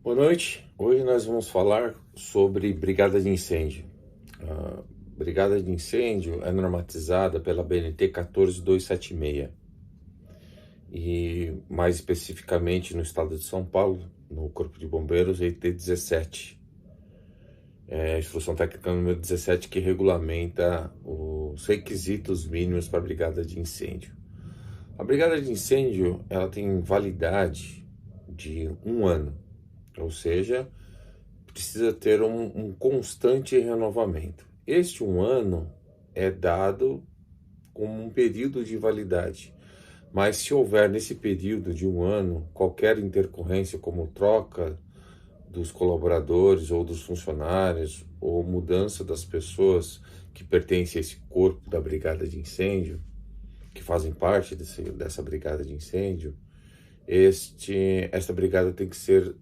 Boa noite. Hoje nós vamos falar sobre brigada de incêndio. A brigada de incêndio é normatizada pela BNT 14276 e mais especificamente no estado de São Paulo, no Corpo de Bombeiros, ET 17. É a Instrução Técnica número 17 que regulamenta os requisitos mínimos para a brigada de incêndio. A brigada de incêndio ela tem validade de 1 ano, ou seja, precisa ter um constante renovamento. Este 1 ano é dado como um período de validade, mas se houver nesse período de 1 ano qualquer intercorrência, como troca dos colaboradores ou dos funcionários, ou mudança das pessoas que pertencem a esse corpo da brigada de incêndio, que fazem parte dessa brigada de incêndio, esta brigada tem que ser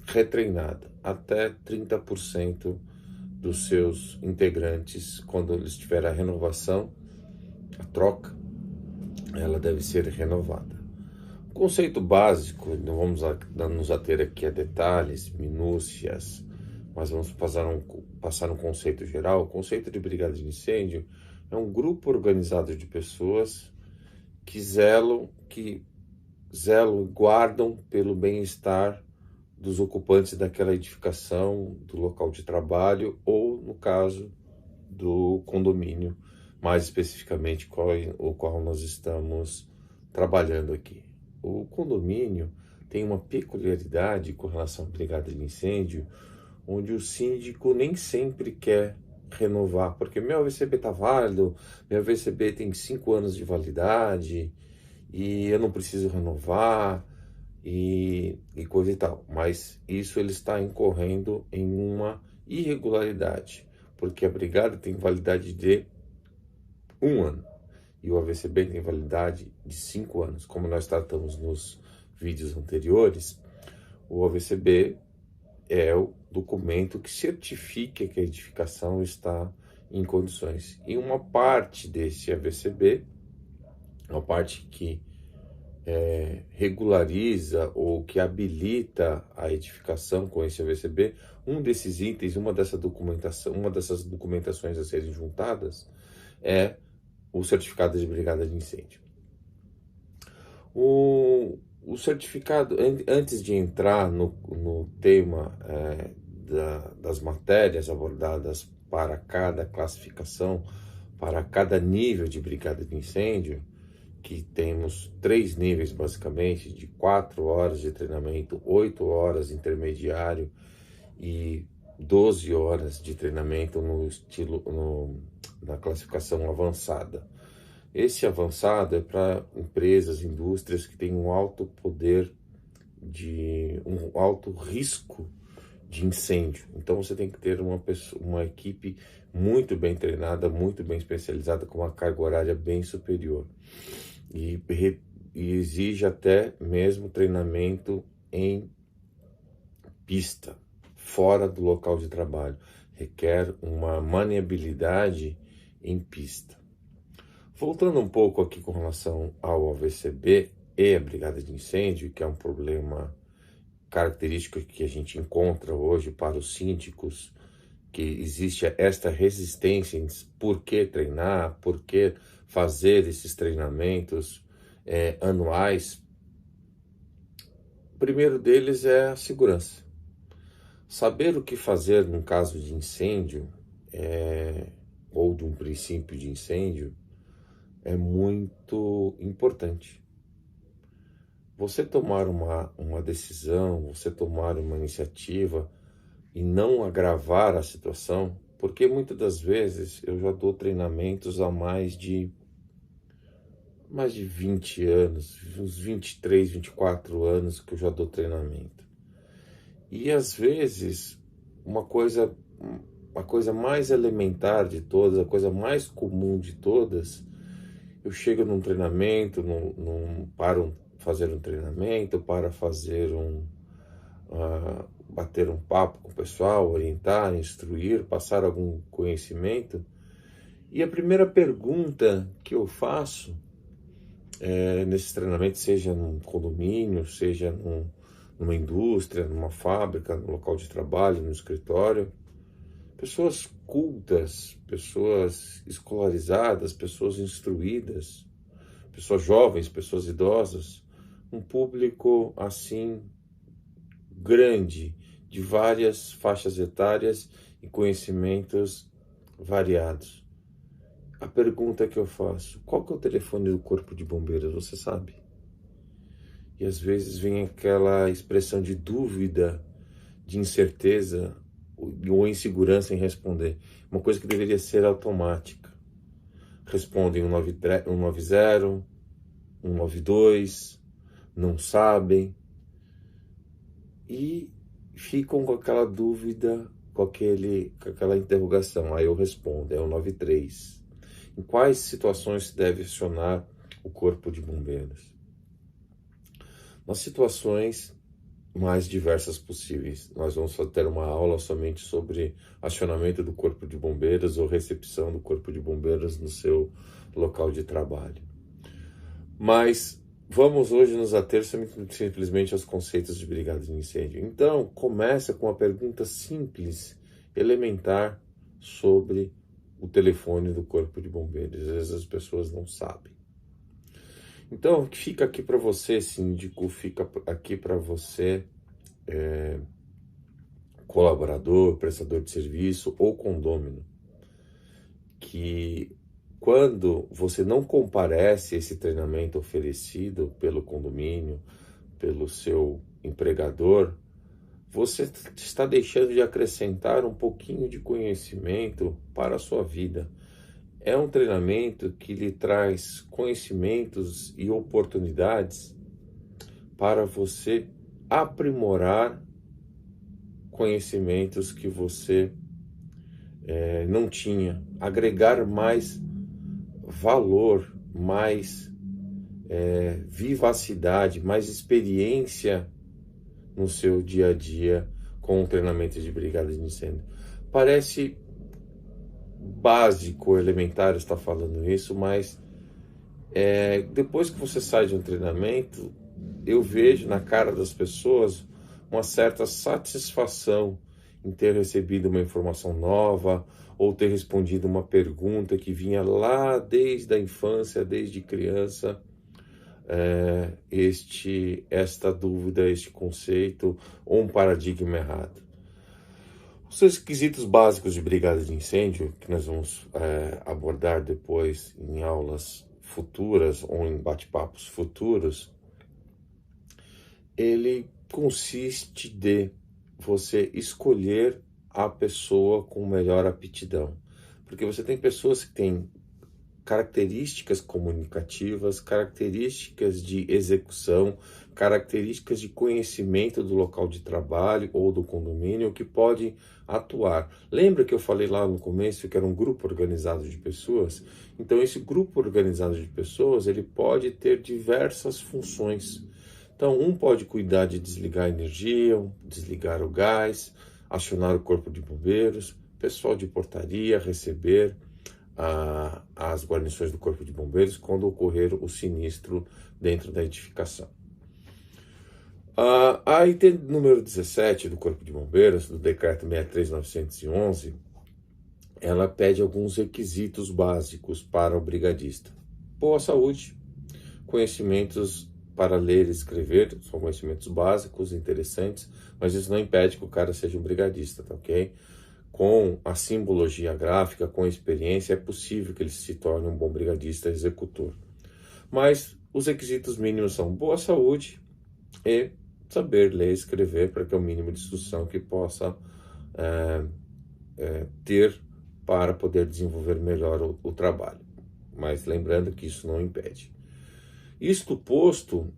retreinada até 30% dos seus integrantes. Quando eles tiverem a renovação, a troca, ela deve ser renovada. O conceito básico, não vamos nos ater aqui a detalhes, minúcias, mas vamos passar um conceito geral. O conceito de brigada de incêndio é um grupo organizado de pessoas que zelam e guardam pelo bem-estar dos ocupantes daquela edificação, do local de trabalho ou, no caso, do condomínio, mais especificamente o qual nós estamos trabalhando aqui. O condomínio tem uma peculiaridade com relação à brigada de incêndio, onde o síndico nem sempre quer renovar, porque meu AVCB está válido, meu AVCB tem 5 anos de validade e eu não preciso renovar, e coisa e tal. Mas isso ele está incorrendo em uma irregularidade, porque a brigada tem validade de 1 ano e o AVCB tem validade de 5 anos. Como nós tratamos nos vídeos anteriores, o AVCB é o documento que certifica que a edificação está em condições. E uma parte desse AVCB, uma parte que regulariza ou que habilita a edificação com esse AVCB, um desses itens, uma dessas documentações a serem juntadas é o certificado de brigada de incêndio. O certificado, antes de entrar no tema das matérias abordadas para cada classificação, para cada nível de brigada de incêndio, que temos 3 níveis basicamente, de 4 horas de treinamento, 8 horas intermediário e 12 horas de treinamento na classificação avançada. Esse avançado é para empresas, indústrias que têm um alto poder um alto risco de incêndio. Então você tem que ter uma equipe muito bem treinada, muito bem especializada, com uma carga horária bem superior. E exige até mesmo treinamento em pista, fora do local de trabalho. Requer uma maniabilidade em pista. Voltando um pouco aqui com relação ao AVCB e a brigada de incêndio, que é um problema característico que a gente encontra hoje para os síndicos, que existe esta resistência em por que treinar, por que fazer esses treinamentos anuais. O primeiro deles é a segurança. Saber o que fazer num caso de incêndio ou de um princípio de incêndio é muito importante. Você tomar uma decisão, você tomar uma iniciativa e não agravar a situação, porque muitas das vezes eu já dou treinamentos há mais de 20 anos, uns 23, 24 anos que eu já dou treinamento. E às vezes uma coisa mais elementar de todas, a coisa mais comum de todas, eu chego num treinamento, para fazer um treinamento, para fazer bater um papo com o pessoal, orientar, instruir, passar algum conhecimento. E a primeira pergunta que eu faço nesses treinamentos, seja num condomínio, seja numa indústria, numa fábrica, no local de trabalho, no escritório. Pessoas cultas, pessoas escolarizadas, pessoas instruídas, pessoas jovens, pessoas idosas, um público assim grande, de várias faixas etárias e conhecimentos variados. A pergunta que eu faço: qual que é o telefone do Corpo de Bombeiros? Você sabe? E às vezes vem aquela expressão de dúvida, de incerteza ou insegurança em responder. Uma coisa que deveria ser automática. Respondem 190, 192, não sabem e ficam com aquela dúvida, com aquela interrogação. Aí eu respondo, é o 93. Em quais situações se deve acionar o Corpo de Bombeiros? Nas situações mais diversas possíveis. Nós vamos ter uma aula somente sobre acionamento do Corpo de Bombeiros ou recepção do Corpo de Bombeiros no seu local de trabalho. Mas vamos hoje nos ater simplesmente aos conceitos de brigada de incêndio. Então, começa com uma pergunta simples, elementar, sobre o telefone do Corpo de Bombeiros. Às vezes as pessoas não sabem. Então, o que fica aqui para você, síndico, fica aqui para você, colaborador, prestador de serviço ou condômino, que quando você não comparece a esse treinamento oferecido pelo condomínio, pelo seu empregador, você está deixando de acrescentar um pouquinho de conhecimento para a sua vida. É um treinamento que lhe traz conhecimentos e oportunidades para você aprimorar conhecimentos que você não tinha, agregar mais valor, mais vivacidade, mais experiência no seu dia a dia com o treinamento de brigada de incêndio. Parece básico, elementar estar falando isso, mas depois que você sai de um treinamento, eu vejo na cara das pessoas uma certa satisfação em ter recebido uma informação nova ou ter respondido uma pergunta que vinha lá desde a infância, desde criança, esta dúvida, este conceito ou um paradigma errado. Os requisitos básicos de brigada de incêndio, que nós vamos abordar depois em aulas futuras ou em bate-papos futuros, ele consiste de você escolher a pessoa com melhor aptidão. Porque você tem pessoas que têm características comunicativas, características de execução, características de conhecimento do local de trabalho ou do condomínio que podem atuar. Lembra que eu falei lá no começo que era um grupo organizado de pessoas? Então esse grupo organizado de pessoas, ele pode ter diversas funções. Então um pode cuidar de desligar a energia, desligar o gás, acionar o corpo de bombeiros, pessoal de portaria, receber as guarnições do Corpo de Bombeiros quando ocorrer o sinistro dentro da edificação. A item número 17 do Corpo de Bombeiros, do Decreto 63.911, ela pede alguns requisitos básicos para o brigadista. Boa saúde, conhecimentos para ler e escrever, são conhecimentos básicos, interessantes, mas isso não impede que o cara seja um brigadista, tá ok? Com a simbologia gráfica, com a experiência, é possível que ele se torne um bom brigadista executor. Mas os requisitos mínimos são boa saúde e saber ler e escrever para que é o mínimo de instrução que possa ter para poder desenvolver melhor o trabalho. Mas lembrando que isso não impede. Isto posto,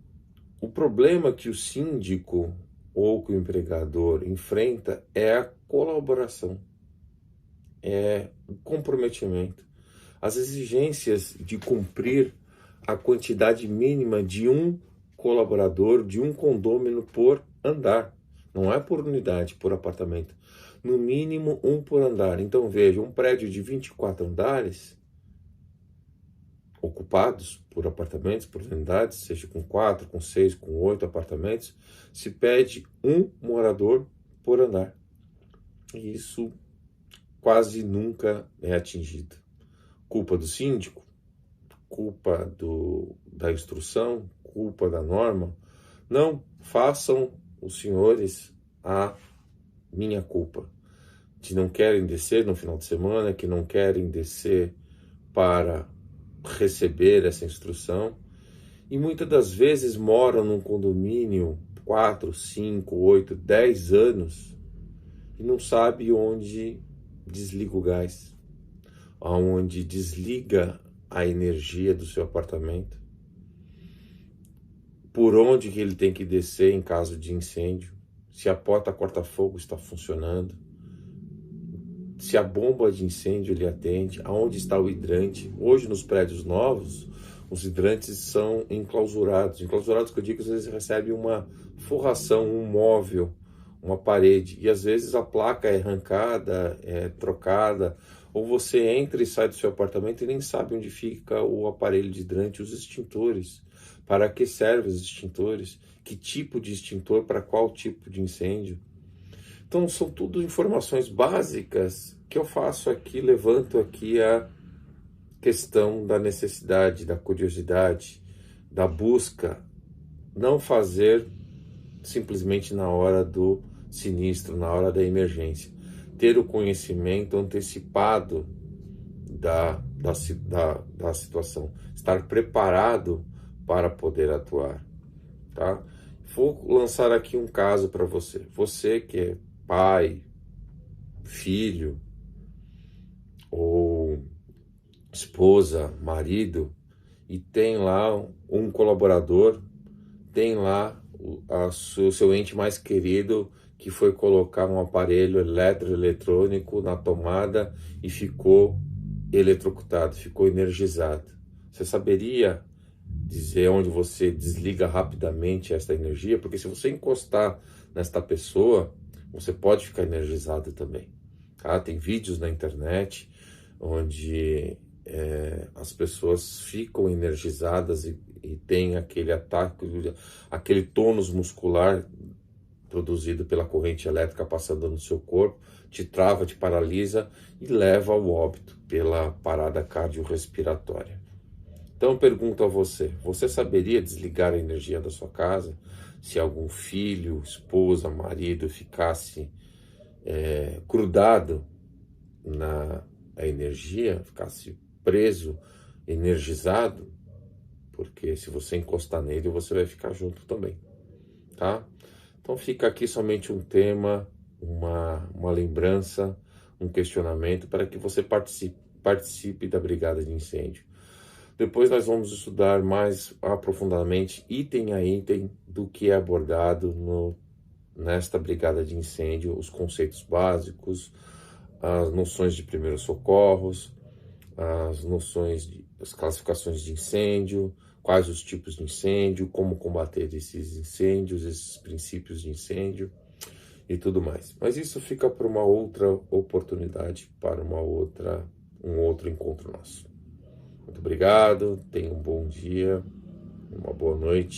o problema que o síndico ou que o empregador enfrenta é a colaboração, é o comprometimento, as exigências de cumprir a quantidade mínima de um colaborador, de um condômino por andar. Não é por unidade, por apartamento. No mínimo um por andar. Então veja, um prédio de 24 andares, ocupados por apartamentos, por unidades, seja com 4, com 6, com 8 apartamentos, se pede um morador por andar. E isso quase nunca é atingido. Culpa do síndico? Culpa da instrução? Culpa da norma? Não façam os senhores a minha culpa, que não querem descer no final de semana, que não querem descer para receber essa instrução, e muitas das vezes moram num condomínio 4, 5, 8, 10 anos e não sabe onde desliga o gás, aonde desliga a energia do seu apartamento, por onde que ele tem que descer em caso de incêndio, se a porta corta-fogo está funcionando, se a bomba de incêndio ele atende, aonde está o hidrante. Hoje nos prédios novos, os hidrantes são enclausurados. Enclausurados que eu digo, às vezes recebe uma forração, um móvel, uma parede, e às vezes a placa é arrancada, é trocada, ou você entra e sai do seu apartamento e nem sabe onde fica o aparelho de hidrante, os extintores. Para que servem os extintores? Que tipo de extintor para qual tipo de incêndio? Então são tudo informações básicas que eu faço aqui, levanto aqui a questão da necessidade, da curiosidade, da busca, não fazer simplesmente na hora do sinistro, na hora da emergência. Ter o conhecimento antecipado da situação, estar preparado para poder atuar, tá? Vou lançar aqui um caso para você. Você que é pai, filho, ou esposa, marido, e tem lá um colaborador, tem lá o seu ente mais querido que foi colocar um aparelho eletrônico na tomada e ficou eletrocutado, ficou energizado. Você saberia dizer onde você desliga rapidamente esta energia? Porque se você encostar nesta pessoa, você pode ficar energizado também. Tá? Tem vídeos na internet onde as pessoas ficam energizadas e tem aquele ataque, aquele tônus muscular produzido pela corrente elétrica passando no seu corpo, te trava, te paralisa e leva ao óbito pela parada cardiorrespiratória. Então eu pergunto a você, você saberia desligar a energia da sua casa se algum filho, esposa, marido ficasse grudado na energia, ficasse preso, energizado? Porque se você encostar nele, você vai ficar junto também, tá? Então fica aqui somente um tema, uma lembrança, um questionamento para que você participe da brigada de incêndio. Depois nós vamos estudar mais aprofundadamente, item a item, do que é abordado nesta brigada de incêndio, os conceitos básicos, as noções de primeiros socorros, as classificações de incêndio, quais os tipos de incêndio, como combater esses incêndios, esses princípios de incêndio e tudo mais. Mas isso fica para uma outra oportunidade, para um outro encontro nosso. Muito obrigado, tenha um bom dia, uma boa noite.